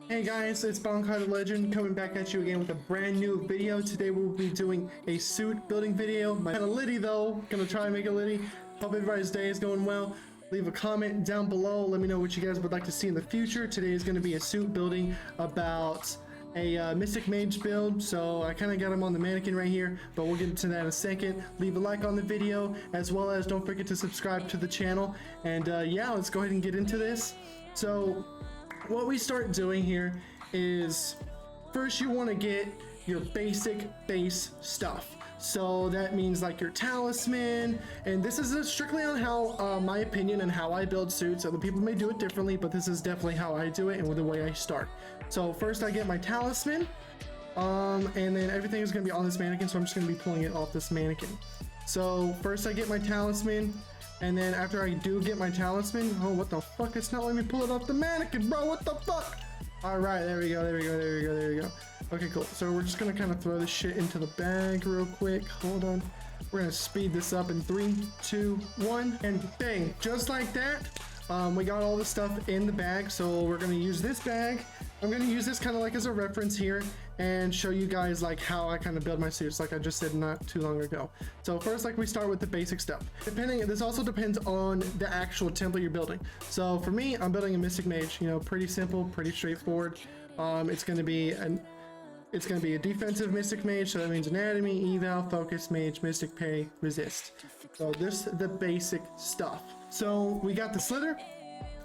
Hey guys, it's Bonkai the Legend coming back at you again with a brand new video. Today we'll be doing a suit building video. Kind of litty though, gonna try and make it litty. Hope everybody's day is going well. Leave a comment down below, let me know what you guys would like to see in the future. Today is gonna be a suit building about a Mystic Mage build, so I kind of got him on the mannequin right here, but we'll get into that in a second. Leave a like on the video, as well as don't forget to subscribe to the channel. And yeah, let's go ahead and get into this. So what we start doing here is first you want to get your basic base stuff. So that means like your talisman, and this is strictly on how my opinion and how I build suits. Other people may do it differently, but this is definitely how I do it and with the way I start. So first I get my talisman, and then everything is going to be on this mannequin, so I'm just going to be pulling it off this mannequin. So first I get my talisman, and then after I do get my talisman, oh what the fuck, it's not letting me pull it off the mannequin, bro, what the fuck? All right, there we go. Okay, cool. So we're just gonna kind of throw this shit into the bag real quick. Hold on. We're gonna speed this up in 3, 2, 1, and bang! Just like that, we got all the stuff in the bag. So we're gonna use this bag. I'm gonna use this kind of like as a reference here and show you guys like how I kind of build my suits, like I just said not too long ago. So first, like we start with the basic stuff. This also depends on the actual template you're building. So for me, I'm building a Mystic Mage. You know, pretty simple, pretty straightforward. It's gonna be a defensive Mystic Mage, so that means anatomy, eval, focus, mage, mystic, parry, resist. So this is the basic stuff. So we got the slither.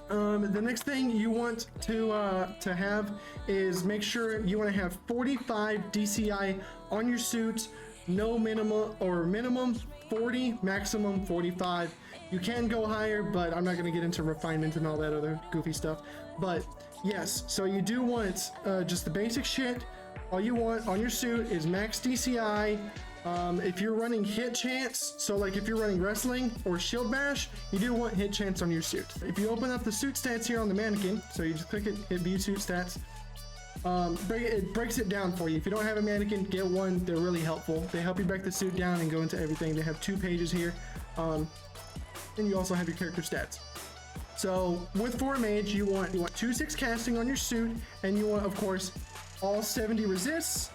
The next thing you want to have is make sure you want to have 45 DCI on your suit. No minimum, or minimum 40, maximum 45. You can go higher, but I'm not going to get into refinement and all that other goofy stuff. But yes, so you do want just the basic shit. All you want on your suit is max DCI. If you're running hit chance, so like if you're running wrestling or shield bash, you do want hit chance on your suit. If you open up the suit stats here on the mannequin, so you just click it, hit view suit stats, it breaks it down for you. If you don't have a mannequin, get one. They're really helpful. They help you break the suit down and go into everything. They have 2 pages here. And you also have your character stats. So with 4 mage, you want 2/6 casting on your suit, and you want, of course, all 70 resists,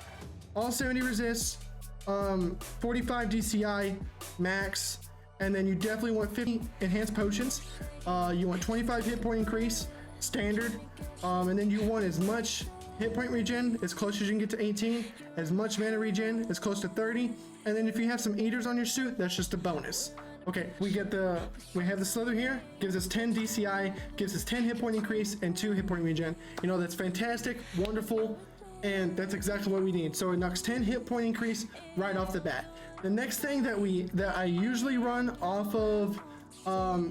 45 DCI max, and then you definitely want 50 enhanced potions. You want 25 hit point increase standard, and then you want as much hit point regen as close as you can get to 18, as much mana regen as close to 30, and then if you have some eaters on your suit, that's just a bonus. Okay, we have the slither here, gives us 10 DCI, gives us 10 hit point increase and 2 hit point regen. You know, that's fantastic, wonderful, and that's exactly what we need. So it knocks 10 hit point increase right off the bat. The next thing that I usually run off of,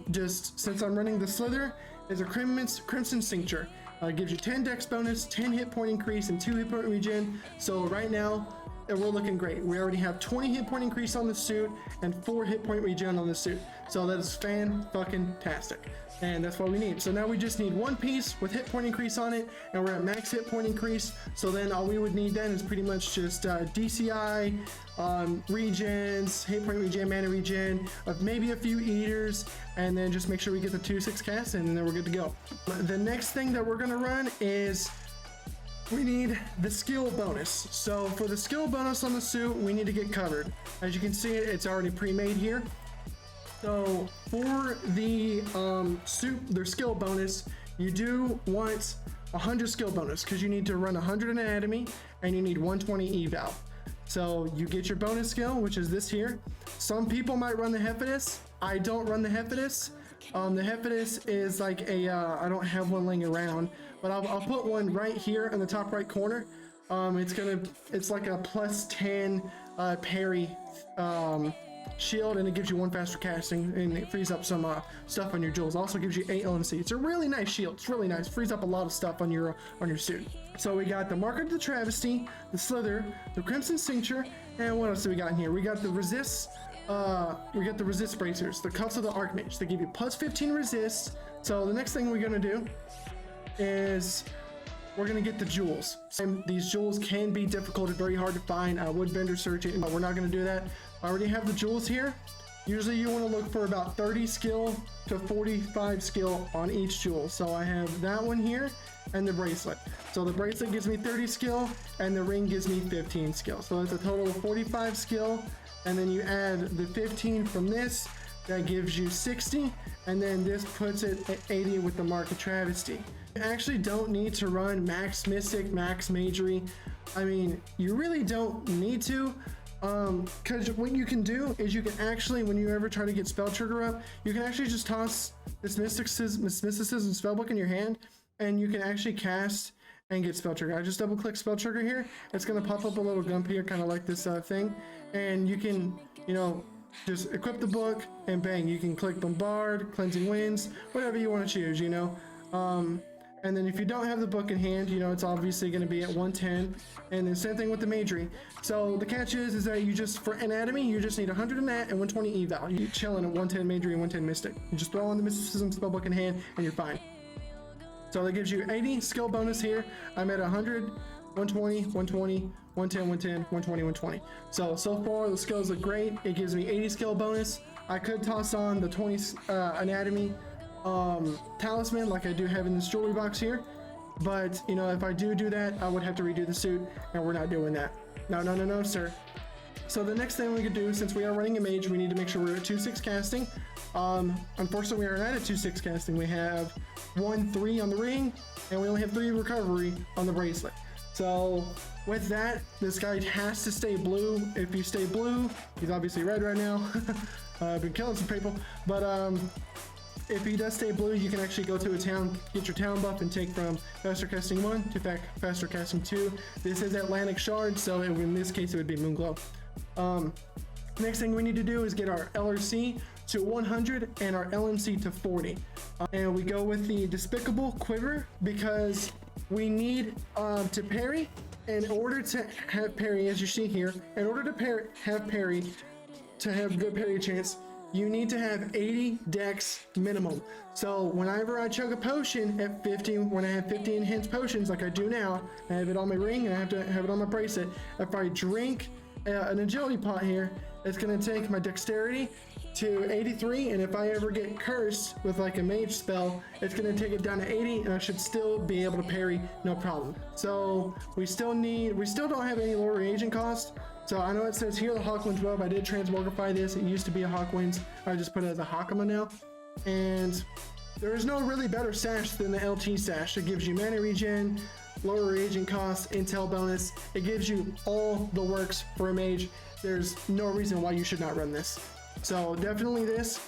just since I'm running the slither, is a Crimson Cincture. Gives you 10 dex bonus, 10 hit point increase, and 2 hit point regen. So right now, we're looking great. We already have 20 hit point increase on the suit and 4 hit point regen on the suit. So that is fan-fucking-tastic. And that's what we need. So now we just need 1 piece with hit point increase on it, and we're at max hit point increase. So then all we would need then is pretty much just DCI, regens, hit point regen, mana regen, maybe a few eaters, and then just make sure we get the 2/6 cast, and then we're good to go. The next thing that we're gonna run is we need the skill bonus. So for the skill bonus on the suit, we need to get covered. As you can see, it's already pre-made here. So for the suit, their skill bonus, you do want 100 skill bonus because you need to run 100 anatomy and you need 120 eval. So you get your bonus skill, which is this here. Some people might run the Hephaestus. I don't run the Hephaestus. The Hephaestus is like a, I don't have one laying around, but I'll put one right here in the top right corner. It's like a +10 parry shield, and it gives you 1 faster casting, and it frees up some stuff on your jewels. Also gives you 8 LMC. It's a really nice shield. It's really nice. Frees up a lot of stuff on your suit. So we got the Mark of the Travesty, the Slither, the Crimson Cincture, and what else do we got in here? We got the resist. We got the resist bracers, the Cuffs of the Archmage. They give you +15 resist. So the next thing we're gonna do is we're gonna get the jewels. And these jewels can be difficult and very hard to find. I would vendor search it, but we're not gonna do that. I already have the jewels here. Usually you want to look for about 30 skill to 45 skill on each jewel. So I have that one here, and the bracelet. So the bracelet gives me 30 skill and the ring gives me 15 skill. So it's a total of 45 skill, and then you add the 15 from this, that gives you 60, and then this puts it at 80 with the Mark of Travesty. You actually don't need to run max Mystic, max Magery. I mean, you really don't need to, because what you can do is you can actually, when you ever try to get spell trigger up, you can actually just toss this mysticism spellbook in your hand, and you can actually cast and get spell trigger. I just double click spell trigger here. It's gonna pop up a little gump here, kind of like this thing, and you can, you know, just equip the book and bang, you can click bombard, cleansing winds, whatever you want to choose, you know. And then if you don't have the book in hand, you know, it's obviously going to be at 110, and then same thing with the Magery. So the catch is that you just, for anatomy, you just need 100 nat and 120 eval. You chilling at 110 Magery and 110 Mystic. You just throw on the Mysticism spellbook in hand and you're fine. So that gives you 80 skill bonus here. I'm at 100, 120, 120, 110, 110, 120, 120. So far the skills look great. It gives me 80 skill bonus. I could toss on the 20 anatomy talisman like I do have in this jewelry box here, but you know, if I do that, I would have to redo the suit, and we're not doing that. No, sir. So the next thing we could do, since we are running a mage, we need to make sure we're at 2/6 casting. Unfortunately, we are not at 2/6 casting. We have 1/3 on the ring, and we only have 3 recovery on the bracelet. So with that, this guy has to stay blue. If you stay blue, he's obviously red right now. I've been killing some people, but if he does stay blue, you can actually go to a town, get your town buff, and take from faster casting 1 to faster casting 2. This is Atlantic Shard, so in this case it would be Moonglow. Next thing we need to do is get our LRC to 100 and our LMC to 40. And we go with the Despicable Quiver because we need to parry. In order to have parry, as you see here, in order to have parry, to have good parry chance, you need to have 80 dex minimum. So whenever I chug a potion at 15, when I have 50 enhanced potions like I do now, I have it on my ring and I have to have it on my bracelet. If I drink an agility pot here, it's going to take my dexterity to 83, and if I ever get cursed with like a mage spell, it's going to take it down to 80, and I should still be able to parry no problem. So we still don't have any lower reagent cost. So I know it says here the Hawkwind's robe. I did transmogrify this. It used to be a Hawkwind's. I just put it as a Hakama now. And there is no really better sash than the LT sash. It gives you mana regen, lower reagent cost, intel bonus. It gives you all the works for a mage. There's no reason why you should not run this. So definitely this.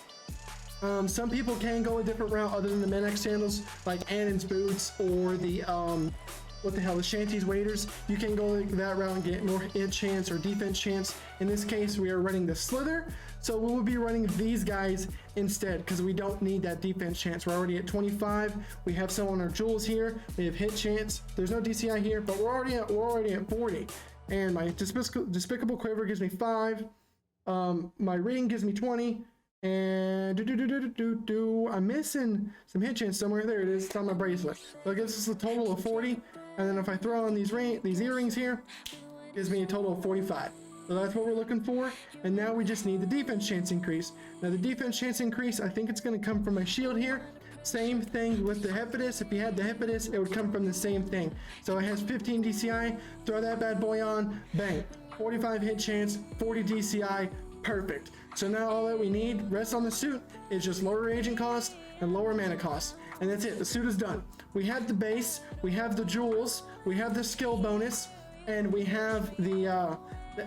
Some people can go a different route other than the Menex sandals, like Annan's boots or the the Shanty's waders. You can go that route and get more hit chance or defense chance. In this case, we are running the Slither, so we will be running these guys instead because we don't need that defense chance. We're already at 25. We have some on our jewels here. We have hit chance. There's no DCI here, but we're already at 40. And my Despicable Quiver gives me 5. My ring gives me 20. And I'm missing some hit chance somewhere. There it is. It's on my bracelet. So it gives us a total of 40. And then if I throw on these earrings here, it gives me a total of 45. So that's what we're looking for. And now we just need the defense chance increase. Now the defense chance increase, I think it's going to come from my shield here. Same thing with the Hephaestus. If you had the Hephaestus, it would come from the same thing. So it has 15 DCI. Throw that bad boy on. Bang. 45 hit chance, 40 DCI. Perfect. So now all that we need, rest on the suit, is just lower reagent cost and lower mana cost. And that's it. The suit is done. We have the base, we have the jewels, we have the skill bonus, and we have the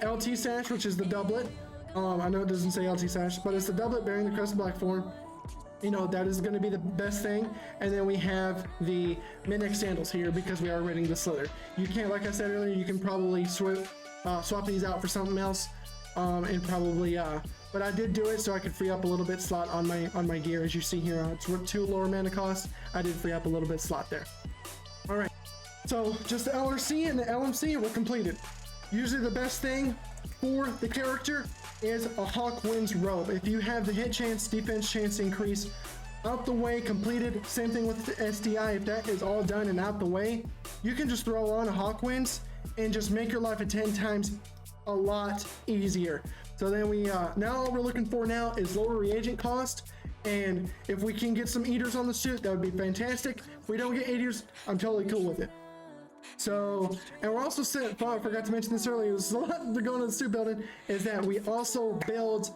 LT sash, which is the doublet. I know it doesn't say LT sash, but it's the doublet bearing the Crest of Black form. You know, that is going to be the best thing. And then we have the Menex sandals here because we are running the Slither. You can't, like I said earlier, you can probably swap these out for something else. And probably but I did do it so I could free up a little bit slot on my gear. As you see here, it's 2 lower mana costs. I did free up a little bit slot there. All right, so just the LRC and the LMC were completed. Usually the best thing for the character is a Hawkwind's robe. If you have the hit chance, defense chance increase out the way, completed, same thing with the SDI. If that is all done and out the way, you can just throw on a Hawkwind's and just make your life a 10 times a lot easier. So then we now all we're looking for now is lower reagent cost And if we can get some eaters on the suit, that would be fantastic. If we don't get eaters, I'm totally cool with it. So, and we're also set, I forgot to mention this earlier, there's a lot to go into the suit building, is that we also build,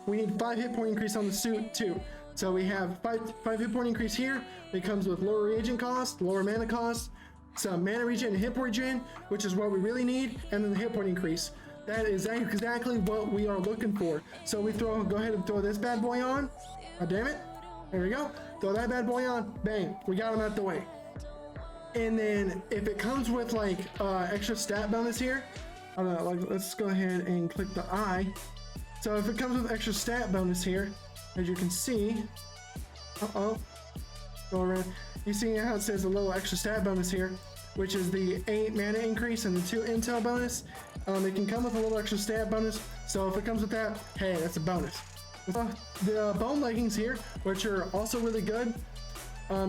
we need 5 hit point increase on the suit too. So we have 5 hit point increase here. It comes with lower reagent cost, lower mana cost, some mana regen and hit point regen, which is what we really need, and then the hit point increase. That is exactly what we are looking for. So we go ahead and throw this bad boy on. Oh, damn it. There we go. Throw that bad boy on. Bang. We got him out the way. And then if it comes with like extra stat bonus here, I don't know, like let's go ahead and click the eye. So if it comes with extra stat bonus here, as you can see, go around. You see how it says a little extra stat bonus here, which is the 8 mana increase and the 2 intel bonus. It can come with a little extra stat bonus, so if it comes with that, hey, that's a bonus. The bone leggings here, which are also really good.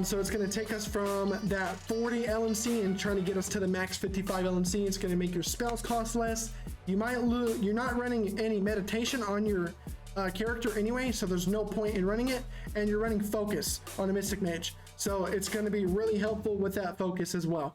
So it's going to take us from that 40 LMC and trying to get us to the max 55 LMC. It's going to make your spells cost less. You might lose. You're not running any meditation on your character anyway, so there's no point in running it. And you're running focus on a Mystic Mage, so it's going to be really helpful with that focus as well,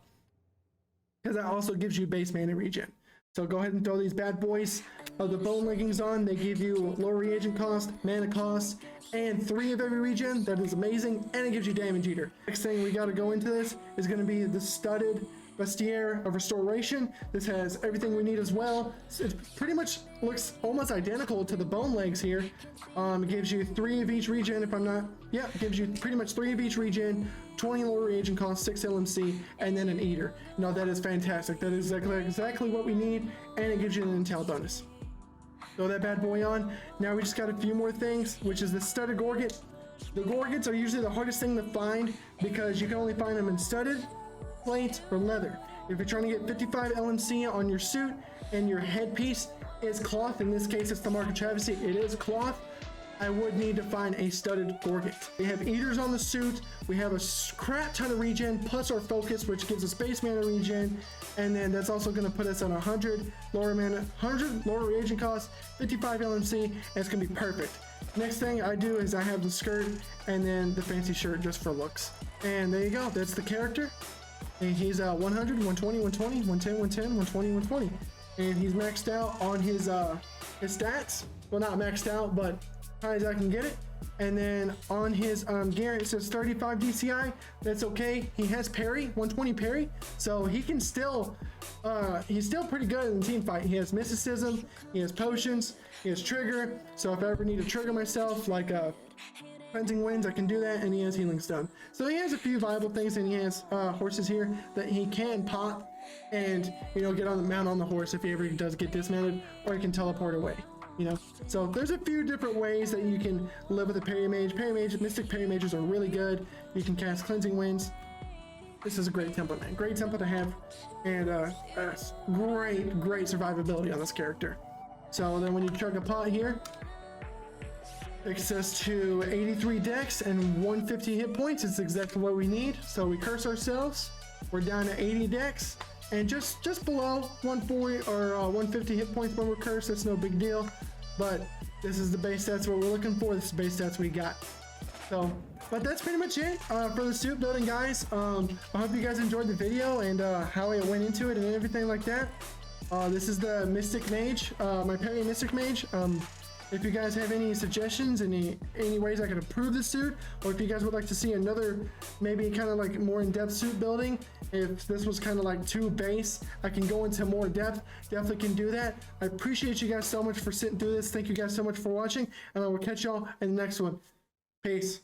because that also gives you base mana regen. So go ahead and throw these bad boys of the bone leggings on. They give you lower reagent cost, mana cost, and 3 of every regen. That is amazing, and it gives you damage eater. Next thing we got to go into this is going to be the studded Vestiaire of Restoration. This has everything we need as well. It pretty much looks almost identical to the bone legs here. It gives you 3 of each regen, if I'm not, yeah, it gives you pretty much 3 of each regen, 20 lower reagent cost, 6 LMC, and then an eater. No, that is fantastic. That is exactly what we need, and it gives you an intel bonus. Throw that bad boy on. Now we just got a few more things, which is the studded Gorget. The Gorgets are usually the hardest thing to find because you can only find them in studded, plate, or leather. If you're trying to get 55 LMC on your suit and your headpiece is cloth, in this case it's the Mark of Travesty, it is cloth, I would need to find a studded Gorget. We have eaters on the suit, we have a crap ton of regen plus our focus, which gives us base mana regen, and then that's also going to put us on 100 lower mana, 100 lower reagent cost, 55 LMC, and it's going to be perfect. Next thing I do is I have the skirt and then the fancy shirt just for looks. And there you go, that's the character. And he's 100, 120, 120, 110, 110, 120, 120. And he's maxed out on his stats. Well, not maxed out, but high as I can get it. And then on his gear, it says 35 DCI. That's okay. He has Parry, 120 Parry. So he can still, he's still pretty good in the team fight. He has Mysticism, he has Potions, he has Trigger. So if I ever need to trigger myself, like Cleansing Winds, I can do that, and he has Healing Stone. So he has a few viable things, and he has horses here that he can pop and, you know, get on the mount on the horse if he ever does get dismounted, or he can teleport away, you know. So there's a few different ways that you can live with a Parry Mage. Parry Mage, Mystic Parry Mages are really good. You can cast Cleansing Winds. This is a great template, man. Great template to have, and great survivability on this character. So then when you chug a pot here, takes us to 83 dex and 150 hit points. It's exactly what we need. So we curse ourselves. We're down to 80 dex and just below 140 or 150 hit points when we're cursed. That's no big deal. But this is the base stats what we're looking for. This is the base stats we got. So, but that's pretty much it for the suit building, guys. I hope you guys enjoyed the video and how I went into it and everything like that. This is the Mystic Mage, my Parry Mystic Mage. If you guys have any suggestions, any ways I could improve the suit, or if you guys would like to see another, maybe kind of like more in-depth suit building, if this was kind of like too base, I can go into more depth, definitely can do that. I appreciate you guys so much for sitting through this. Thank you guys so much for watching, and I will catch y'all in the next one. Peace.